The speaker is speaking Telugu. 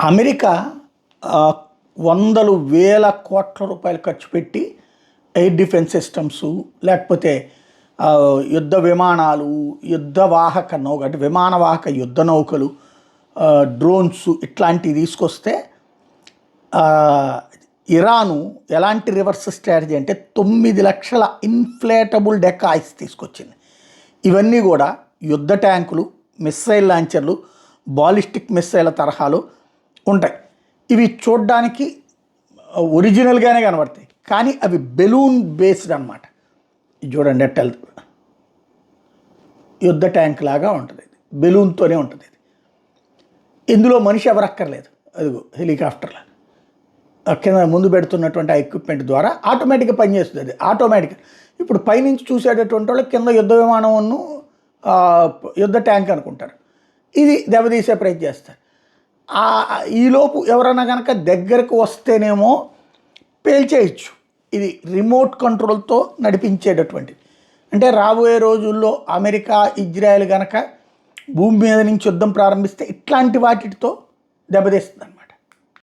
అమెరికా వందలు వేల కోట్ల రూపాయలు ఖర్చు పెట్టి ఎయిర్ డిఫెన్స్ సిస్టమ్సు, లేకపోతే యుద్ధ విమానాలు, యుద్ధవాహక నౌక అంటే విమానవాహక యుద్ధ నౌకలు, డ్రోన్స్ ఇట్లాంటివి తీసుకొస్తే ఇరాను ఎలాంటి రివర్స్ స్ట్రాటజీ అంటే 9 లక్షల ఇన్ఫ్లేటబుల్ డెకాయిస్ తీసుకొచ్చింది. ఇవన్నీ కూడా యుద్ధ ట్యాంకులు, మిస్సైల్ లాంచర్లు, బాలిస్టిక్ మిస్సైల్ తరహాలు ఉంటాయి. ఇవి చూడ్డానికి ఒరిజినల్గానే కనబడతాయి, కానీ అవి బెలూన్ బేస్డ్ అనమాట. చూడండి ఎట్టెల్ యుద్ధ ట్యాంక్ లాగా ఉంటుంది, ఇది బెలూన్తోనే ఉంటుంది. ఇది ఇందులో మనిషి ఎవరక్కర్లేదు. అదిగో హెలికాప్టర్లు కింద ముందు పెడుతున్నటువంటి ఆ ఎక్విప్మెంట్ ద్వారా ఆటోమేటిక్గా పనిచేస్తుంది. అది ఆటోమేటిక్. ఇప్పుడు పైనుంచి చూసేటటువంటి వాళ్ళు కింద యుద్ధ విమానమును యుద్ధ ట్యాంక్ అనుకుంటారు, ఇది దెబ్బతీసే ప్రయత్నం చేస్తారు. ఈలోపు ఎవరైనా కనుక దగ్గరకు వస్తేనేమో పేల్చేయచ్చు. ఇది రిమోట్ కంట్రోల్తో నడిపించేటటువంటిది. అంటే రాబోయే రోజుల్లో అమెరికా, ఇజ్రాయెల్ కనుక భూమి మీద నుంచి యుద్ధం ప్రారంభిస్తే ఇట్లాంటి వాటితో దెబ్బతీస్తుంది.